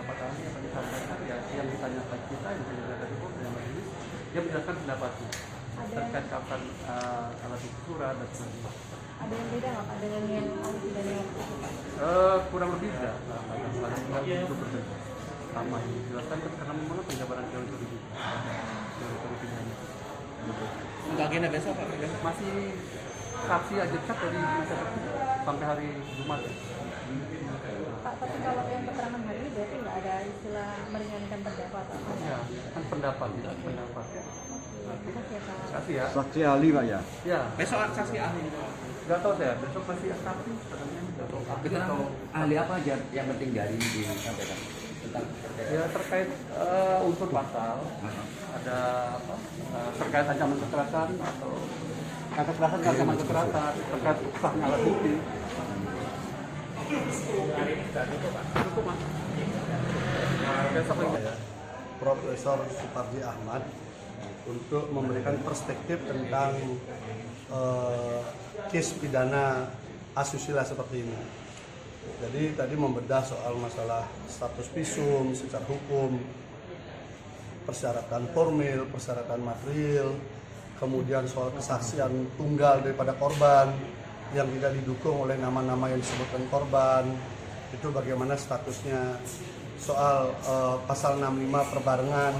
beberapa kali yang disampaikan ya yang ditanyakan kita yang ditanyakan dari yang majelis dia menjelaskan pendapatnya terkait kapan alat bukti surat dan sebagainya. Ada yang beda nggak Pak dengan yang ahli pidana yang Kurang lebih tidak itu berbeda sama yang dijelaskan karena memang penjabaran teori pidana. Untuk agenda besok Pak? Masih saksi aja cek dari sampai hari Jumat. Pak, tapi kalau yang keterangan hari ini berarti nggak ada istilah meringankan terdakwa atau apa? Ya, kan pendapat tidak pendapat. Makasih ya Pak. Kasih ya. Saksi ahli Pak ya? Ya. Besok saksi ahli. Nggak tahu saya. Besok masih saksi katanya nggak tahu. Atau ahli apa aja yang penting dari disampaikan tentang Ya terkait unsur pasal ada apa? Terkait ancaman kekerasan atau kekerasan ancaman kekerasan terkait sahnya alat bukti. Cukup Mas. Besok Saya, Profesor Suparji Ahmad, untuk memberikan perspektif tentang case pidana asusila seperti ini. Jadi tadi membedah soal masalah status visum secara hukum, persyaratan formil, persyaratan material, kemudian soal kesaksian tunggal daripada korban yang tidak didukung oleh nama-nama yang disebutkan korban, itu bagaimana statusnya. Soal pasal 65 perbarengan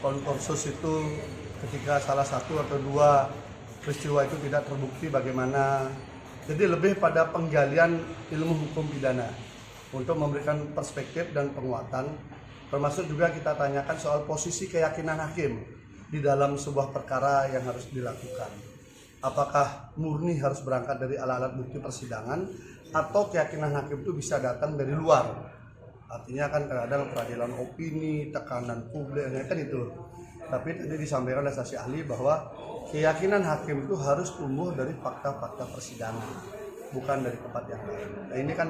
konkursus itu ketika salah satu atau dua peristiwa itu tidak terbukti bagaimana. Jadi lebih pada penggalian ilmu hukum pidana untuk memberikan perspektif dan penguatan, termasuk juga kita tanyakan soal posisi keyakinan hakim di dalam sebuah perkara yang harus dilakukan. Apakah murni harus berangkat dari alat-alat bukti persidangan atau keyakinan hakim itu bisa datang dari luar? Artinya kan kadang-kadang peradilan opini, tekanan publik, kan itu. Tapi tadi disampaikan oleh saksi ahli bahwa keyakinan hakim itu harus tumbuh dari fakta-fakta persidangan, bukan dari tempat yang lain. Nah ini kan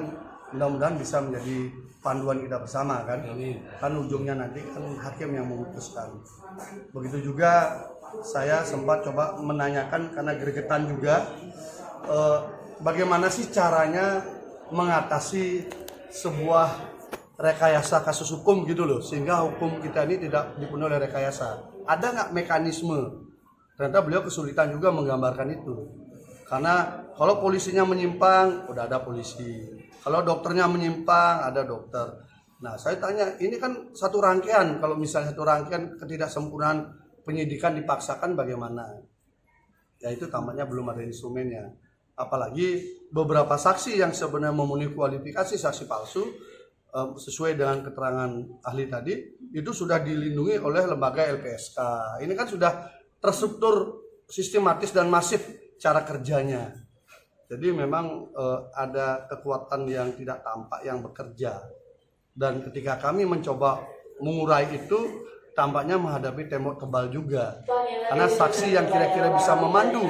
mudah-mudahan bisa menjadi panduan kita bersama kan. Kan ujungnya nanti kan hakim yang memutuskan. Begitu juga saya sempat coba menanyakan karena gregetan juga bagaimana sih caranya mengatasi sebuah rekayasa kasus hukum gitu loh, sehingga hukum kita ini tidak dipenuhi oleh rekayasa. Ada nggak mekanisme? Ternyata beliau kesulitan juga menggambarkan itu. Karena kalau polisinya menyimpang, udah ada polisi. Kalau dokternya menyimpang, ada dokter. Nah, saya tanya, ini kan satu rangkaian. Kalau misalnya satu rangkaian ketidaksempurnaan penyidikan dipaksakan bagaimana? Ya itu tampaknya belum ada instrumennya. Apalagi beberapa saksi yang sebenarnya memenuhi kualifikasi saksi palsu, sesuai dengan keterangan ahli tadi, itu sudah dilindungi oleh lembaga LPSK. Ini kan sudah terstruktur sistematis dan masif cara kerjanya. Jadi memang ada kekuatan yang tidak tampak yang bekerja. Dan ketika kami mencoba mengurai itu, tampaknya menghadapi tembok tebal juga. Karena saksi yang kira-kira bisa memandu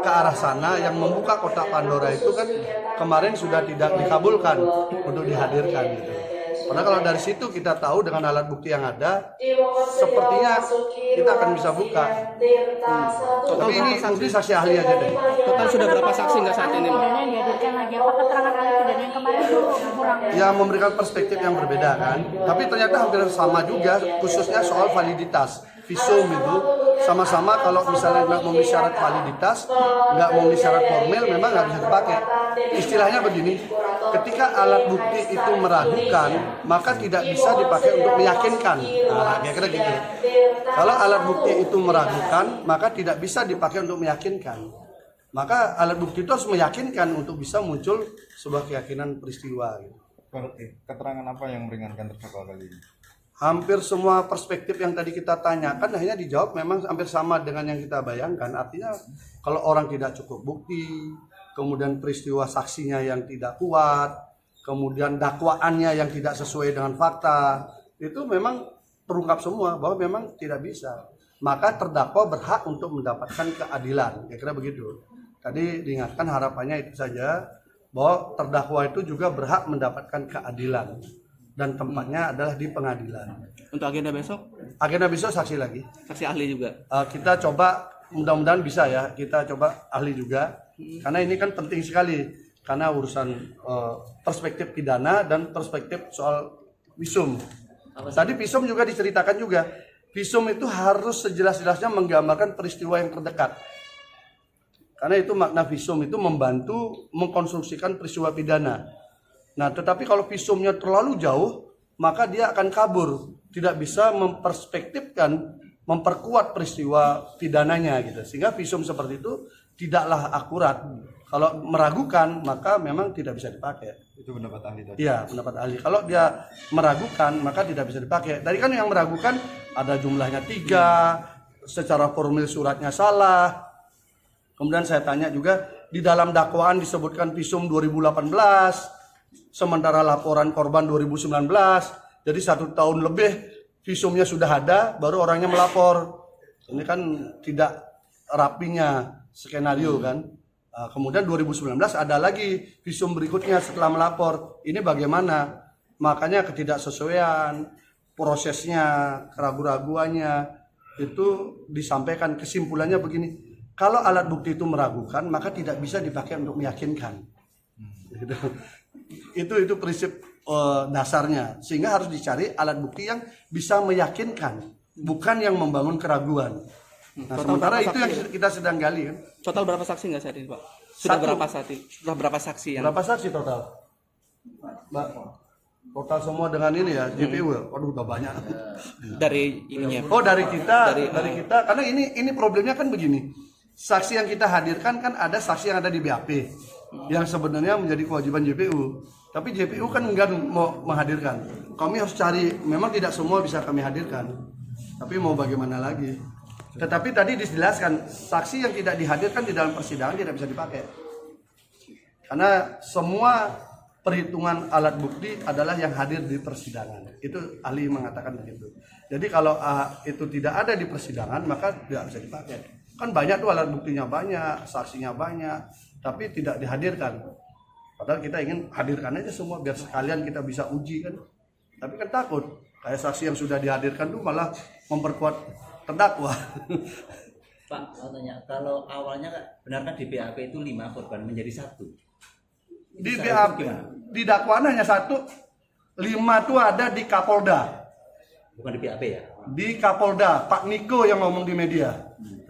ke arah sana, yang membuka kotak Pandora itu kan kemarin sudah tidak dikabulkan untuk dihadirkan gitu. Karena kalau dari situ kita tahu dengan alat bukti yang ada, sepertinya kita akan bisa buka. Tapi ini mungkin saksi ahli aja deh. Total sudah berapa saksi nggak saat ini? Pidana yang dihadirkan lagi apa keterangan ahli pidana yang kemarin itu kurang? Ya memberikan perspektif yang berbeda kan. Tapi ternyata hampir sama juga, khususnya soal validitas. Visum itu sama-sama kalau misalnya nggak memenuhi syarat validitas, nggak memenuhi syarat formil, memang nggak bisa dipakai. Istilahnya begini, ketika alat bukti itu meragukan, maka tidak bisa dipakai untuk meyakinkan. Nah, kira-kira gitu. Kalau alat bukti itu meragukan, maka tidak bisa dipakai untuk meyakinkan. Maka alat bukti itu harus meyakinkan untuk bisa muncul sebuah keyakinan peristiwa. Keterangan apa yang meringankan terdakwa kali ini? Hampir semua perspektif yang tadi kita tanyakan akhirnya dijawab memang hampir sama dengan yang kita bayangkan. Artinya kalau orang tidak cukup bukti, kemudian peristiwa saksinya yang tidak kuat, kemudian dakwaannya yang tidak sesuai dengan fakta, itu memang terungkap semua bahwa memang tidak bisa. Maka terdakwa berhak untuk mendapatkan keadilan. Kira-kira begitu. Tadi diingatkan harapannya itu saja, bahwa terdakwa itu juga berhak mendapatkan keadilan. Dan tempatnya adalah di pengadilan. Untuk agenda besok? Agenda besok saksi lagi. Saksi ahli juga? Kita coba, mudah-mudahan bisa ya, kita coba ahli juga. Karena ini kan penting sekali. Karena urusan perspektif pidana dan perspektif soal visum. Tadi visum juga diceritakan juga. Visum itu harus sejelas-jelasnya menggambarkan peristiwa yang terdekat. Karena itu makna visum itu membantu mengkonstruksikan peristiwa pidana. Nah, tetapi kalau visumnya terlalu jauh, maka dia akan kabur, tidak bisa memperspektifkan, memperkuat peristiwa pidananya gitu. Sehingga visum seperti itu tidaklah akurat. Kalau meragukan, maka memang tidak bisa dipakai. Itu pendapat ahli tadi. Iya, pendapat ahli. Kalau dia meragukan, maka tidak bisa dipakai. Tadi kan yang meragukan ada jumlahnya 3, secara formulir suratnya salah. Kemudian saya tanya juga, di dalam dakwaan disebutkan visum 2018, sementara laporan korban 2019. Jadi 1 tahun lebih visumnya sudah ada, baru orangnya melapor. Ini kan tidak rapinya skenario kan. Kemudian 2019 ada lagi visum berikutnya setelah melapor. Ini bagaimana? Makanya ketidaksesuaian, prosesnya, keraguan-raguannya itu disampaikan. Kesimpulannya begini, kalau alat bukti itu meragukan, maka tidak bisa dipakai untuk meyakinkan. Itu prinsip dasarnya. Sehingga harus dicari alat bukti yang bisa meyakinkan, bukan yang membangun keraguan. Nah, sementara itu yang kita sedang gali kan. Total berapa saksi nggak saat ini, Pak? Sudah berapa saksi? Sudah berapa saksi yang? Berapa saksi total? Mbak, total semua dengan ini ya, JPU ya? Waduh, udah banyak. Dari ininya. Oh, dari kita, dari kita. Karena ini problemnya kan begini. Saksi yang kita hadirkan kan ada saksi yang ada di BAP, yang sebenarnya menjadi kewajiban JPU. Tapi JPU kan enggak mau menghadirkan. Kami harus cari, memang tidak semua bisa kami hadirkan. Tapi mau bagaimana lagi? Tetapi tadi dijelaskan, saksi yang tidak dihadirkan di dalam persidangan tidak bisa dipakai. Karena semua perhitungan alat bukti adalah yang hadir di persidangan. Itu ahli mengatakan begitu. Jadi kalau itu tidak ada di persidangan, maka tidak bisa dipakai. Kan banyak tuh alat buktinya banyak, saksinya banyak, tapi tidak dihadirkan. Padahal kita ingin hadirkan aja semua biar sekalian kita bisa uji kan. Tapi kan takut, kayak saksi yang sudah dihadirkan tuh malah memperkuat terdakwa. Pak, mau tanya, kalau awalnya benarkah di BAP itu 5 korban menjadi 1? Di BAP, di dakwaan hanya 1, 5 tuh ada di Kapolda. Bukan di BAP ya? Di Kapolda, Pak Niko yang ngomong di media.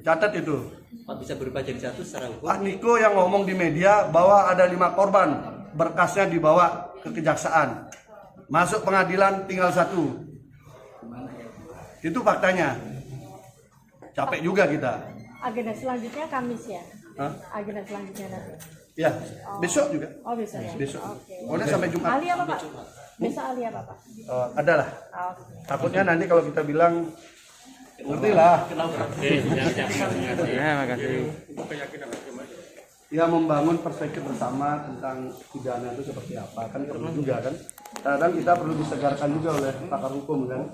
Catat itu. Pak, bisa berubah jadi 1 secara hukum? Pak Niko yang ngomong di media bahwa ada 5 korban, berkasnya dibawa ke kejaksaan. Masuk pengadilan tinggal 1. Itu faktanya. Capek juga kita. Agenda selanjutnya Kamis ya? Hah? Agenda selanjutnya nanti? Ya, besok juga. Oh besok ya? Besok. Oke. Pokoknya sampai Jumat. Ahli apa Pak? Besok ahli apa Pak? Adalah. Oke. Takutnya nanti kalau kita bilang, ngerti lah. Ya, makasih. Ya membangun perspektif bersama tentang pidana itu seperti apa. Kan perlu juga kan. Kadang kita perlu disegarkan juga oleh pakar hukum kan.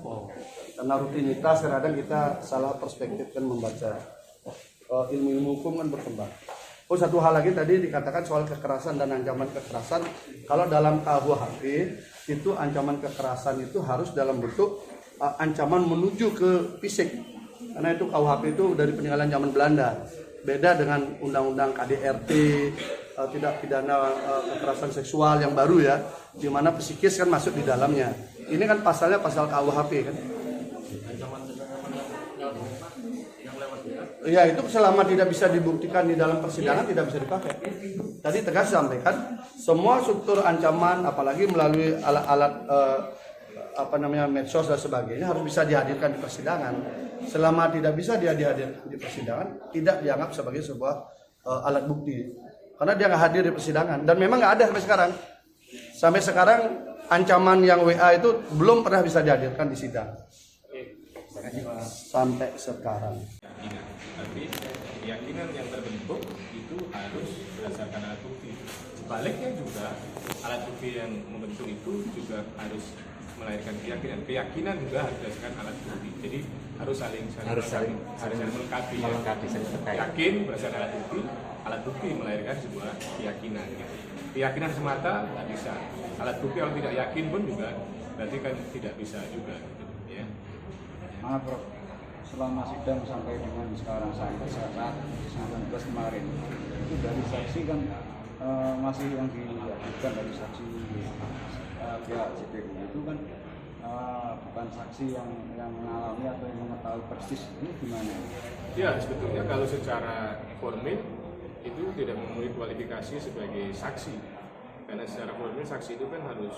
Karena rutinitas kadang kita salah perspektif kan membaca. Ilmu-ilmu hukum kan berkembang. Oh, satu hal lagi tadi dikatakan soal kekerasan dan ancaman kekerasan. Kalau dalam KUHP itu ancaman kekerasan itu harus dalam bentuk ancaman menuju ke fisik. Karena itu KUHP itu dari peninggalan zaman Belanda. Beda dengan undang-undang KDRT, tidak pidana kekerasan seksual yang baru ya, di mana psikis kan masuk di dalamnya. Ini kan pasalnya pasal KUHP kan. Ya itu selama tidak bisa dibuktikan di dalam persidangan tidak bisa dipakai. Tadi tegas sampaikan semua struktur ancaman apalagi melalui alat-alat medsos dan sebagainya harus bisa dihadirkan di persidangan. Selama tidak bisa dia dihadirkan di persidangan tidak dianggap sebagai sebuah alat bukti. Karena dia nggak hadir di persidangan dan memang nggak ada sampai sekarang. Sampai sekarang ancaman yang WA itu belum pernah bisa dihadirkan di sidang. Sampai sekarang. Tapi keyakinan yang terbentuk itu harus berdasarkan alat bukti. Sebaliknya juga alat bukti yang membentuk itu juga harus melahirkan keyakinan. Keyakinan juga harus berdasarkan alat bukti. Jadi harus saling melengkapi. Yakin berdasarkan alat bukti melahirkan sebuah keyakinan. Gitu. Keyakinan semata tidak bisa. Alat bukti kalau tidak yakin pun juga berarti kan tidak bisa juga. Gitu, ya. Maaf Prof, selama sidang sampai dengan sekarang sampai saat 19 kemarin itu dari saksi kan masih yang diajukan dari saksi pihak JPU itu kan bukan saksi yang mengalami atau yang mengetahui persis ini gimana? Ya, sebetulnya kalau secara formil itu tidak memenuhi kualifikasi sebagai saksi, karena secara formil saksi itu kan harus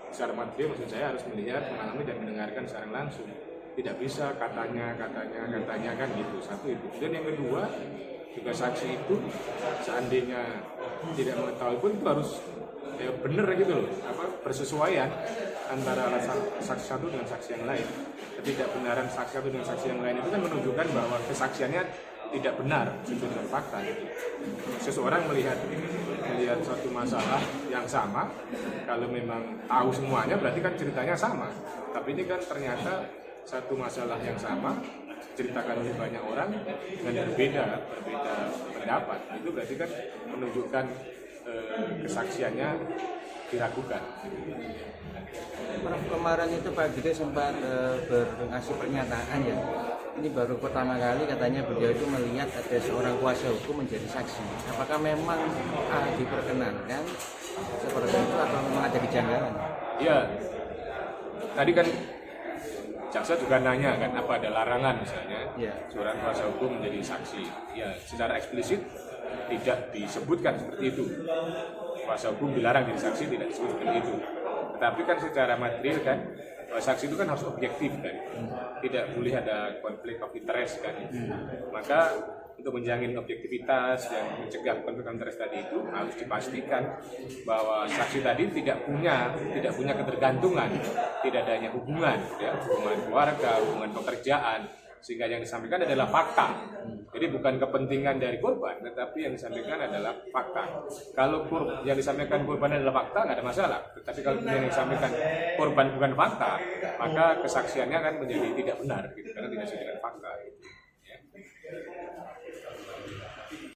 secara material, maksud saya harus melihat, mengalami dan mendengarkan secara langsung. Tidak bisa katanya kan gitu. Satu itu. Dan yang kedua, juga saksi itu seandainya tidak mengetahui pun itu harus benar gitu loh, bersesuaian antara saksi satu dengan saksi yang lain. Ketidakbenaran saksi satu dengan saksi yang lain itu kan menunjukkan bahwa kesaksiannya tidak benar sesuai dengan fakta. Seseorang melihat suatu masalah yang sama, kalau memang tahu semuanya berarti kan ceritanya sama. Tapi ini kan ternyata satu masalah yang sama ceritakan oleh banyak orang dan berbeda pendapat. Itu berarti kan menunjukkan kesaksiannya diragukan. Kemarin itu Pak Gede sempat berngasih pernyataan ya. Ini baru pertama kali katanya beliau itu melihat ada seorang kuasa hukum menjadi saksi. Apakah memang diperkenankan seperti itu atau memang ada kejanggalan? Ya, tadi kan jaksa juga nanya kan apa ada larangan misalnya seorang kuasa hukum menjadi saksi. Ya, secara eksplisit tidak disebutkan seperti itu. Kuasa hukum dilarang jadi saksi, tidak disebut seperti itu. Tetapi kan secara material kan saksi itu kan harus objektif kan, tidak boleh ada konflik of interest kan. Maka untuk menjamin objektivitas dan mencegah konflik of interest tadi itu harus dipastikan bahwa saksi tadi tidak punya ketergantungan, tidak adanya hubungan keluarga, hubungan pekerjaan, sehingga yang disampaikan adalah fakta. Jadi bukan kepentingan dari korban, tetapi yang disampaikan adalah fakta. Kalau yang disampaikan korban adalah fakta, nggak ada masalah. Tetapi kalau yang disampaikan korban bukan fakta, maka kesaksiannya kan menjadi tidak benar, gitu, karena tidak sesuai dengan fakta.